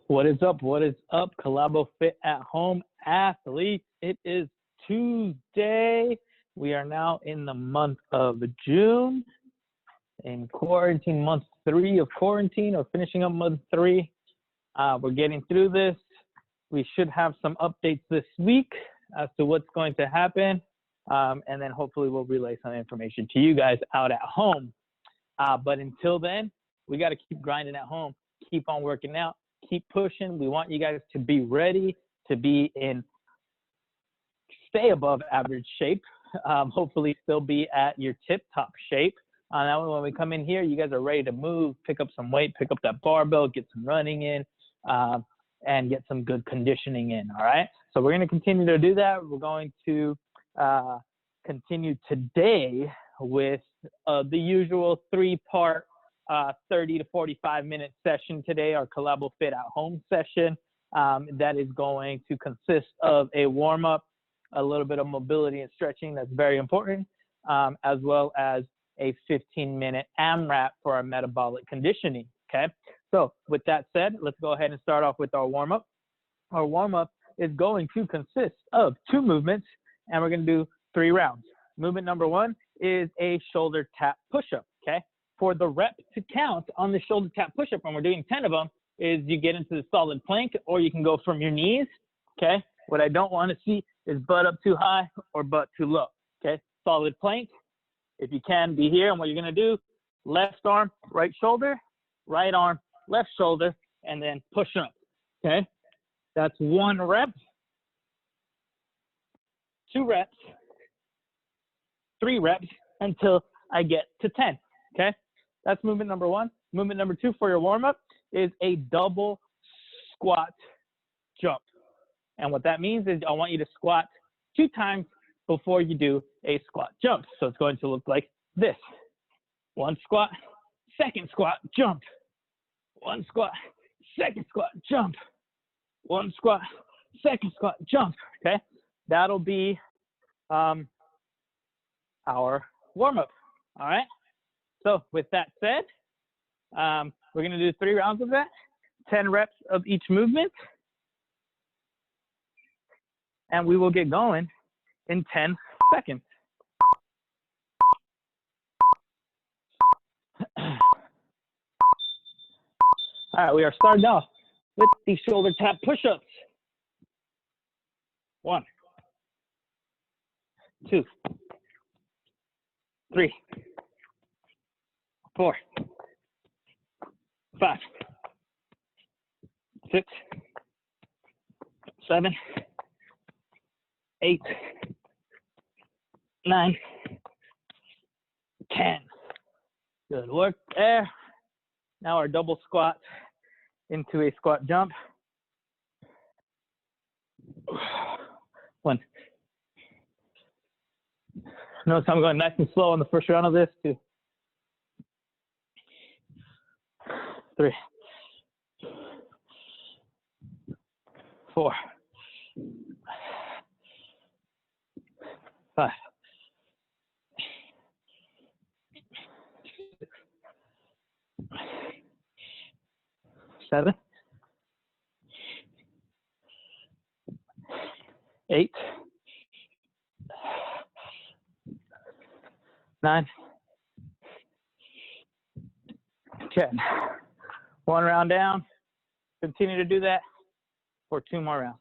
What is up? What is up, CollaboFit at home athletes? It is Tuesday. We are now in the month of June, in quarantine, month 3 of quarantine, or finishing up month 3. We're getting through this. We should have some updates this week as to what's going to happen, and then hopefully we'll relay some information to you guys out at home. But until then, we got to keep grinding at home, keep on working out, keep pushing. We want you guys to be ready to be in stay above average shape, hopefully still be at your tip-top shape. That way when we come in here, you guys are ready to move, pick up some weight, pick up that barbell, get some running in, and get some good conditioning in, all right? So we're going to continue to do that. We're going to continue today with the usual 3-part 30 to 45-minute session today, our CollaboFit at home session. That is going to consist of a warm-up, a little bit of mobility and stretching, that's very important, as well as a 15-minute AMRAP for our metabolic conditioning, okay? So with that said, let's go ahead and start off with our warm-up. Our warm-up is going to consist of 2 movements, and we're going to do 3 rounds. Movement number 1 is a shoulder tap push-up, okay? For the rep to count on the shoulder tap push-up, and we're doing 10 of them, is you get into the solid plank, or you can go from your knees, okay? What I don't want to see is butt up too high or butt too low, okay? Solid plank. If you can, be here, and what you're going to do, left arm, right shoulder, right arm, left shoulder, and then push up, okay? That's 1 rep, 2 reps, 3 reps until I get to 10, okay? That's movement number 1. Movement number 2 for your warm-up is a double squat jump. And what that means is I want you to squat 2 times before you do a squat jump. So it's going to look like this. 1 squat, 2nd squat, jump. 1 squat, 2nd squat, jump. 1 squat, 2nd squat, jump, okay? That'll be our warm-up, all right? So with that said, we're going to do 3 rounds of that, 10 reps of each movement, and we will get going in 10 seconds. All right, we are starting off with the shoulder tap push-ups. 1, 2, 3, 4, 5, 6, 7, 8, 9, 10. Good work there. Now our double squat into a squat jump. 1. Notice I'm going nice and slow on the first round of this. 2, 3, 4, 5, 6, 7, 8, 9, 10. 1 round down. Continue to do that for 2 more rounds.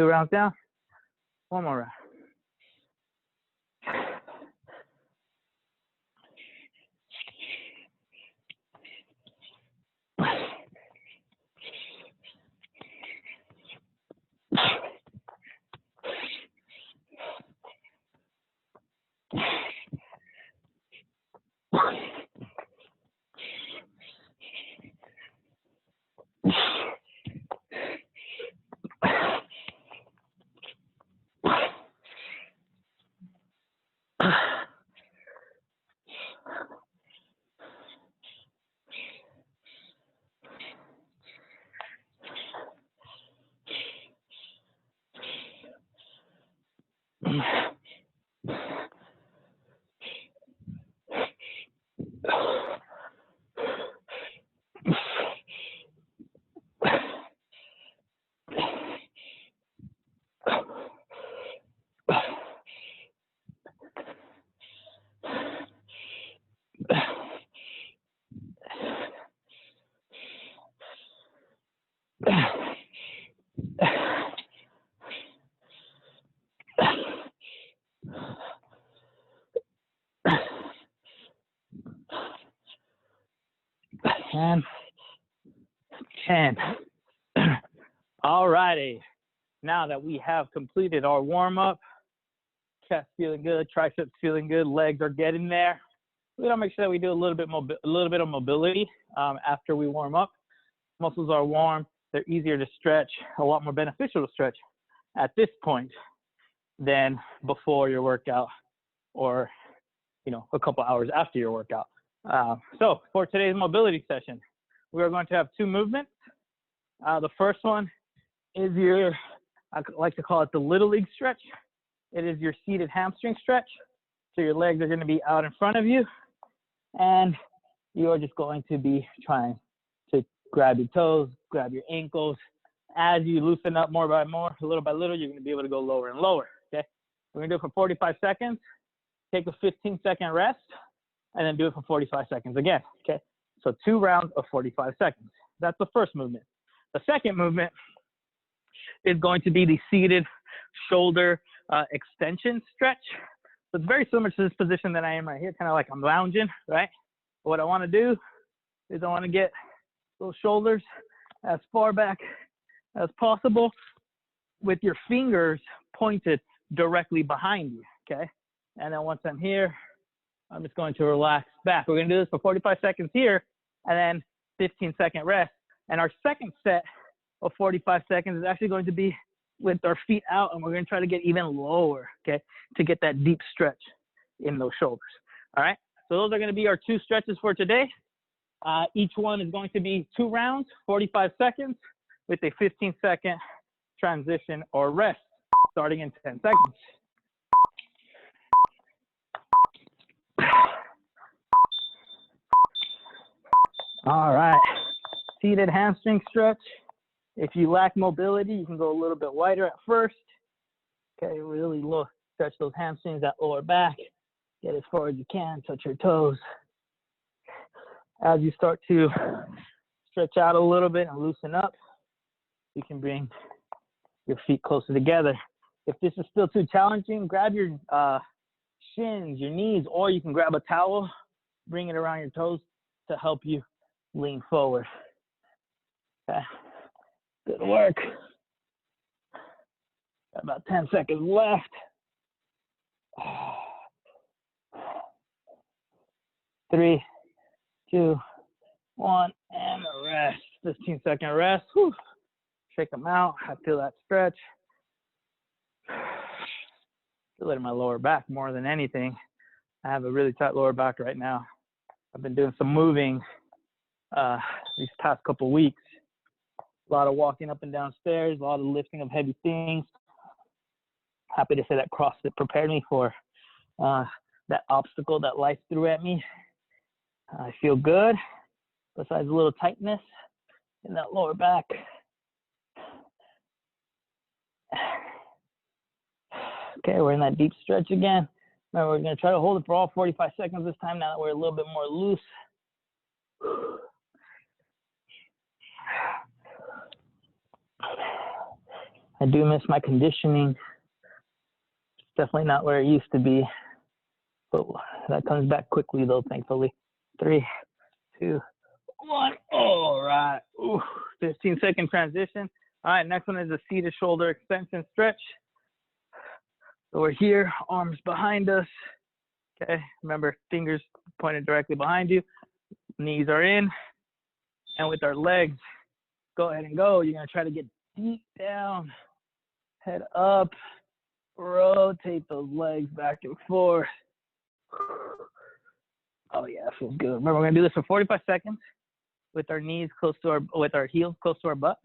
2 rounds down. 1 more round. And 10. All righty. Now that we have completed our warm up, chest feeling good, triceps feeling good, legs are getting there. We gotta make sure that we do a little bit of mobility after we warm up. Muscles are warm, they're easier to stretch, a lot more beneficial to stretch at this point than before your workout or, you know, a couple hours after your workout. So for today's mobility session, we are going to have 2 movements. The first one is I like to call it the little league stretch. It is your seated hamstring stretch. So your legs are going to be out in front of you, and you are just going to be trying to grab your toes, grab your ankles. As you loosen up more by more, little by little, you're going to be able to go lower and lower, okay? We're going to do it for 45 seconds. Take a 15-second rest, and then do it for 45 seconds again, okay? So 2 rounds of 45 seconds. That's the first movement. The second movement is going to be the seated shoulder extension stretch. So it's very similar to this position that I am right here, kind of like I'm lounging, right? What I want to do is I want to get those shoulders as far back as possible with your fingers pointed directly behind you, okay? And then once I'm here, I'm just going to relax back. We're going to do this for 45 seconds here, and then 15-second rest. And our second set of 45 seconds is actually going to be with our feet out, and we're going to try to get even lower, okay, to get that deep stretch in those shoulders. All right, so those are going to be our 2 stretches for today. Each one is going to be 2 rounds, 45 seconds, with a 15-second transition or rest, starting in 10 seconds. All right, seated hamstring stretch. If you lack mobility, you can go a little bit wider at first. Okay, really low, stretch those hamstrings, that lower back. Get as far as you can, touch your toes. As you start to stretch out a little bit and loosen up, you can bring your feet closer together. If this is still too challenging, grab your shins, your knees, or you can grab a towel, bring it around your toes to help you lean forward. Okay. Good work. Got about 10 seconds left. 3, 2, 1, and a rest. 15-second rest. Whew. Shake them out. I feel that stretch. Feel it in my lower back more than anything. I have a really tight lower back right now. I've been doing some moving these past couple weeks. A lot of walking up and down stairs, a lot of lifting of heavy things. Happy to say that CrossFit prepared me for that obstacle that life threw at me. I feel good, besides a little tightness in that lower back. Okay, we're in that deep stretch again. Remember, we're going to try to hold it for all 45 seconds this time, now that we're a little bit more loose. I do miss my conditioning. It's definitely not where it used to be, but that comes back quickly though, thankfully. 3, 2, 1. All right. Ooh, 15-second transition. All right, next one is a seated shoulder extension stretch. So we're here, arms behind us. Okay, remember, fingers pointed directly behind you. Knees are in. And with our legs, go ahead and go. You're gonna try to get deep down, head up, rotate those legs back and forth. Oh yeah, that feels good. Remember, we're gonna do this for 45 seconds with our knees close to with our heels close to our butt.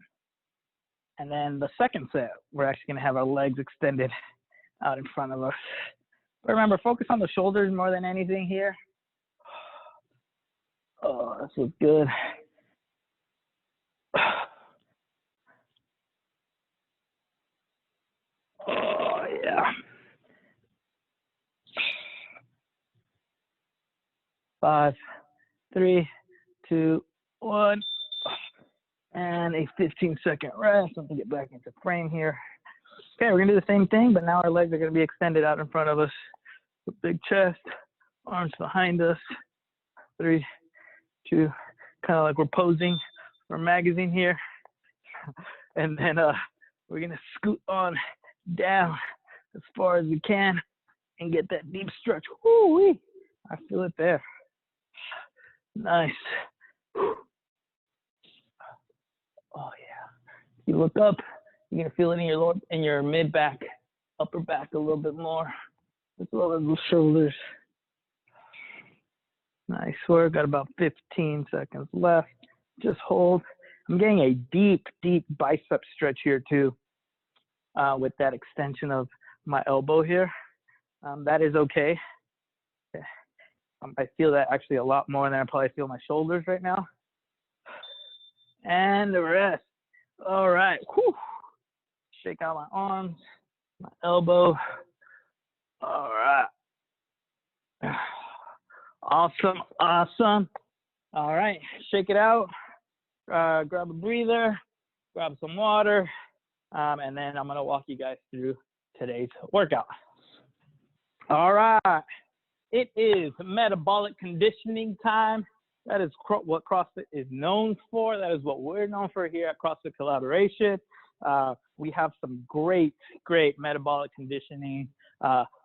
And then the second set, we're actually gonna have our legs extended out in front of us. But remember, focus on the shoulders more than anything here. Oh, that feels good. Oh, yeah. 5, 3, 2, 1. And a 15-second rest. Let me get back into frame here. Okay, we're going to do the same thing, but now our legs are going to be extended out in front of us. Big chest, arms behind us. 3, 2, kind of like we're posing for a magazine here. And then we're going to scoot on down as far as we can and get that deep stretch. Woo-wee. I feel it there. Nice. Oh yeah. You look up, you're gonna feel it in your mid back, upper back a little bit more, as well as the shoulders. Nice work. Got about 15 seconds left. Just hold. I'm getting a deep, deep bicep stretch here too, with that extension of my elbow here. That is okay. I feel that actually a lot more than I probably feel my shoulders right now. And the rest. All right. Whew. Shake out my arms, my elbow. All right. Awesome. Awesome. All right. Shake it out. Grab a breather. Grab some water. And then I'm going to walk you guys through today's workout. All right. It is metabolic conditioning time. That is what CrossFit is known for. That is what we're known for here at CrossFit Collaboration. We have some great, great metabolic conditioning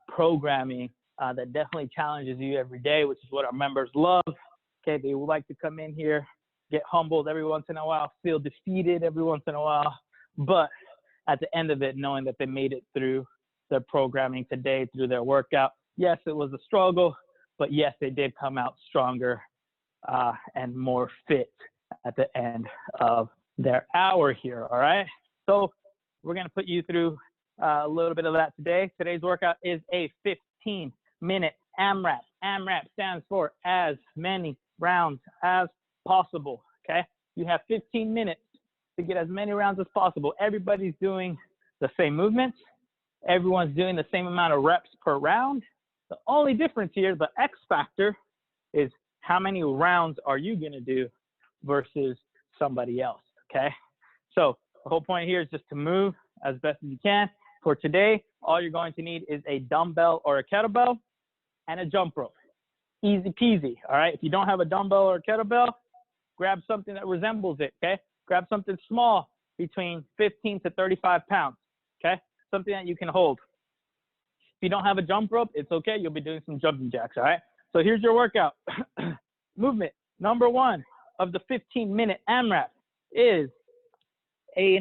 programming that definitely challenges you every day, which is what our members love. Okay, they would like to come in here, get humbled every once in a while, feel defeated every once in a while, but at the end of it, knowing that they made it through their programming today, through their workout. Yes, it was a struggle, but yes, they did come out stronger and more fit at the end of their hour here, all right? So we're going to put you through a little bit of that today. Today's workout is a 15-minute AMRAP. AMRAP stands for as many rounds as possible, okay? You have 15 minutes to get as many rounds as possible. Everybody's doing the same movements. Everyone's doing the same amount of reps per round. The only difference here, the X factor, is how many rounds are you going to do versus somebody else, okay? So the whole point here is just to move as best as you can. For today, all you're going to need is a dumbbell or a kettlebell and a jump rope. Easy peasy, all right? If you don't have a dumbbell or a kettlebell, grab something that resembles it, okay? Grab something small between 15 to 35 pounds, okay? Something that you can hold. If you don't have a jump rope, it's okay. You'll be doing some jumping jacks, all right? So here's your workout. Movement number 1 of the 15-minute AMRAP is a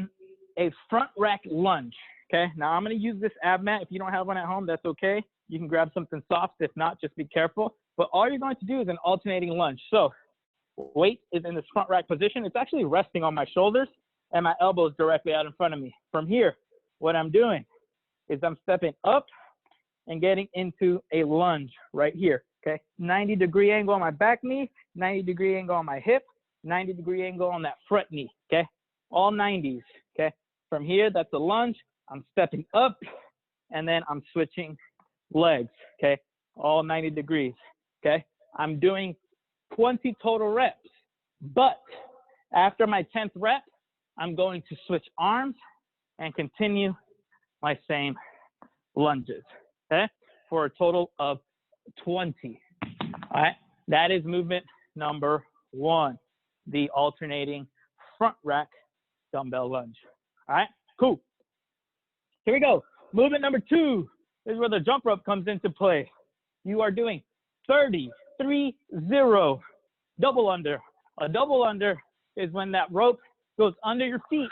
front rack lunge, okay? Now, I'm going to use this ab mat. If you don't have one at home, that's okay. You can grab something soft. If not, just be careful. But all you're going to do is an alternating lunge. So weight is in this front rack position. It's actually resting on my shoulders, and my elbow is directly out in front of me. From here, what I'm doing is I'm stepping up and getting into a lunge right here, okay? 90-degree angle on my back knee, 90-degree angle on my hip, 90-degree angle on that front knee, okay? All 90s, okay? From here, that's a lunge. I'm stepping up, and then I'm switching legs, okay? All 90 degrees, okay? I'm doing 20 total reps, but after my 10th rep, I'm going to switch arms and continue my same lunges, okay? For a total of 20, all right? That is movement number 1, the alternating front rack dumbbell lunge, all right? Cool. Here we go. Movement number 2 is where the jump rope comes into play. You are doing 30 double under. A double under is when that rope goes under your feet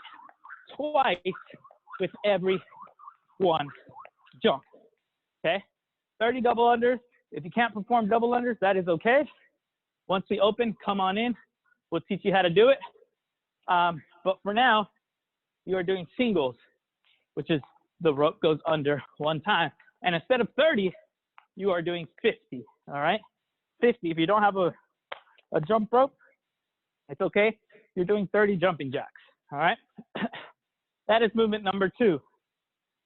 twice with every one jump, okay? 30 double unders. If you can't perform double unders, that is okay. Once we open, come on in. We'll teach you how to do it. But for now, you are doing singles, which is the rope goes under one time. And instead of 30, you are doing 50, all right? 50. If you don't have a jump rope, it's okay. You're doing 30 jumping jacks, all right? That is movement number 2.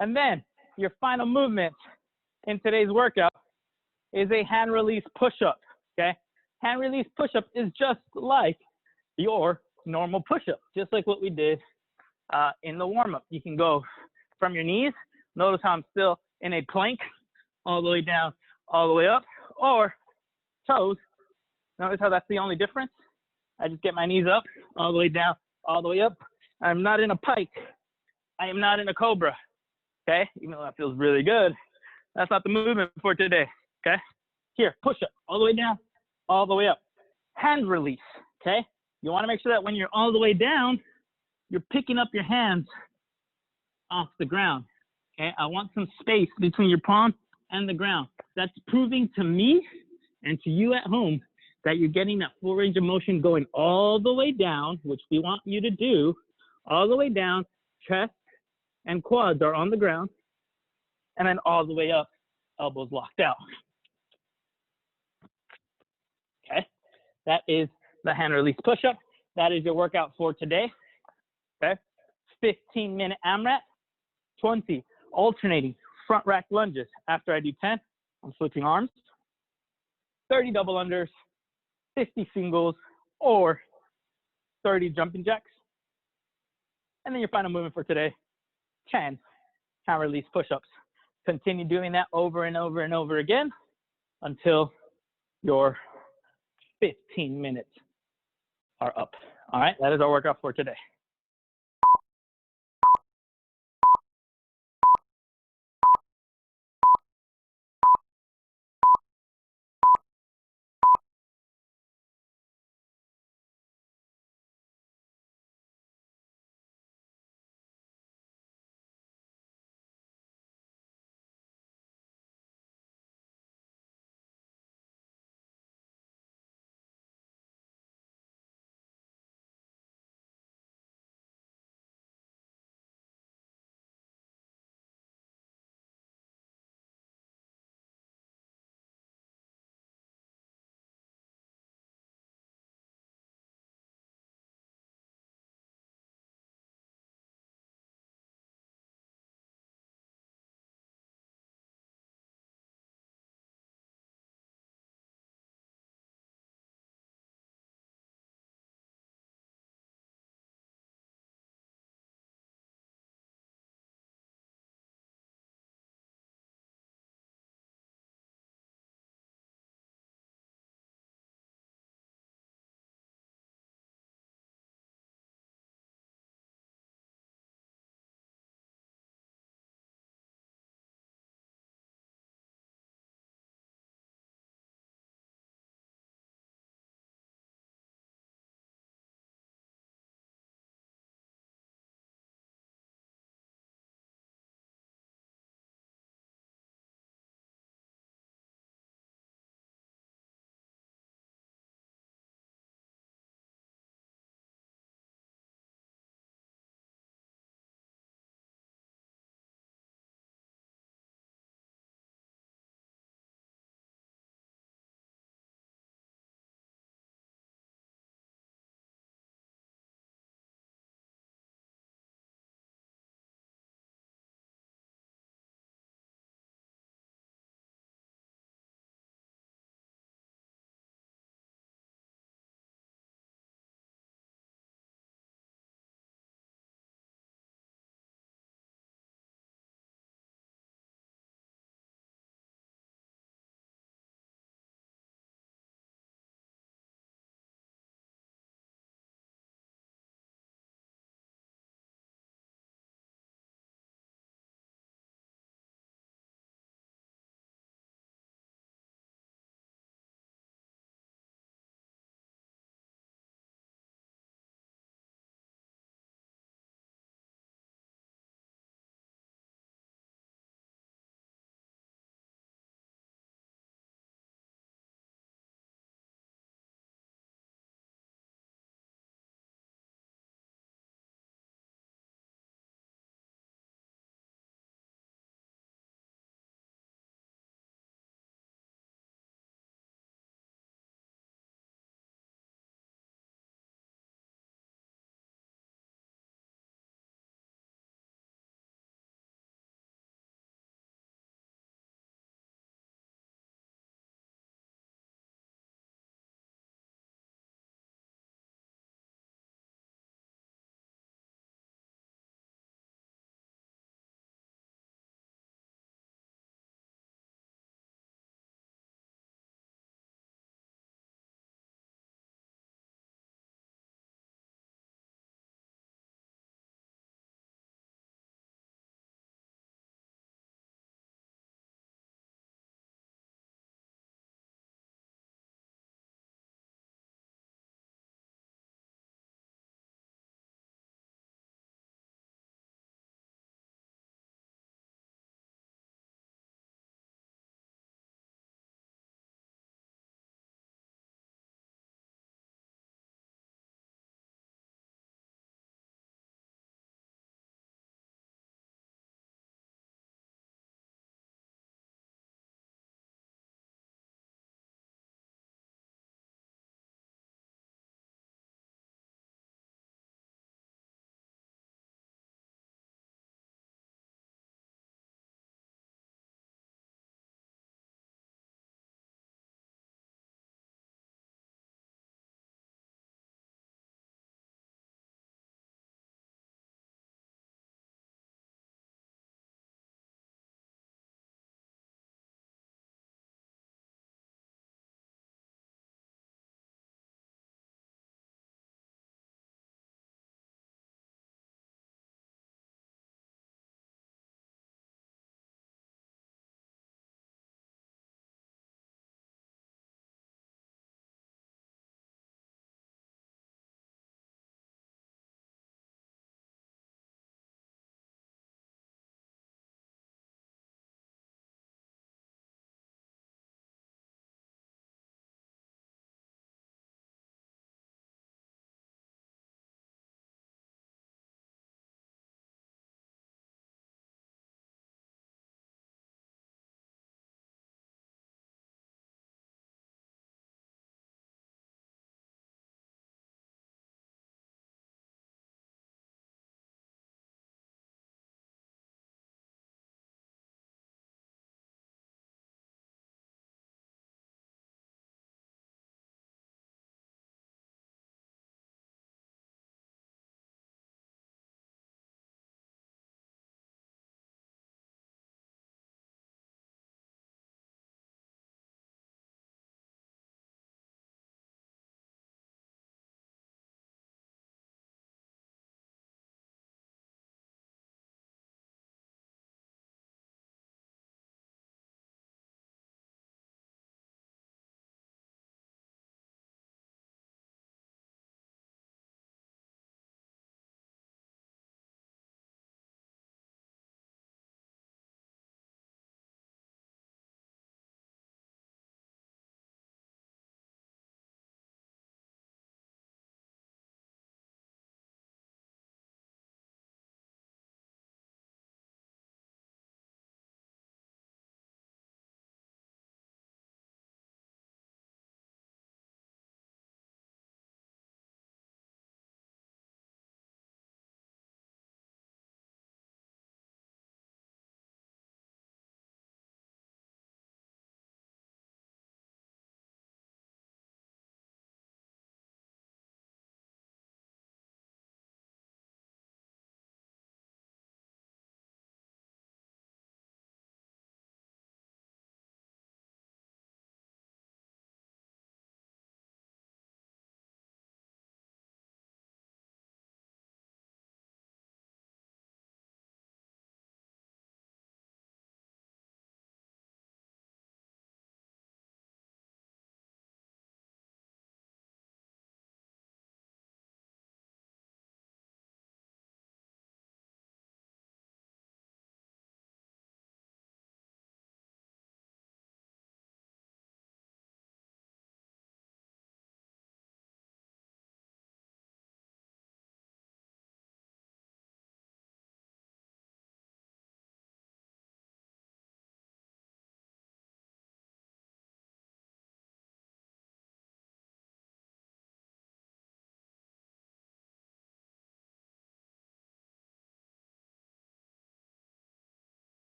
And then your final movement in today's workout is a hand release push-up, okay? Hand release push-up is just like your normal push-up, just like what we did in the warm-up. You can go from your knees. Notice how I'm still in a plank, all the way down, all the way up, or toes. Notice how that's the only difference. I just get my knees up, all the way down, all the way up. I'm not in a pike. I am not in a cobra, okay? Even though that feels really good, that's not the movement for today, okay? Here, push up, all the way down, all the way up. Hand release, okay? You wanna make sure that when you're all the way down, you're picking up your hands off the ground, okay? I want some space between your palm and the ground. That's proving to me and to you at home that you're getting that full range of motion going all the way down, which we want you to do, all the way down, chest and quads are on the ground, and then all the way up, elbows locked out. Okay, that is the hand release push-up. That is your workout for today, okay? 15-minute AMRAP, 20 alternating front rack lunges. After I do 10, I'm switching arms. 30 double unders, 50 singles, or 30 jumping jacks. And then your final movement for today, 10 hand release push-ups. Continue doing that over and over and over again until your 15 minutes are up. All right, that is our workout for today.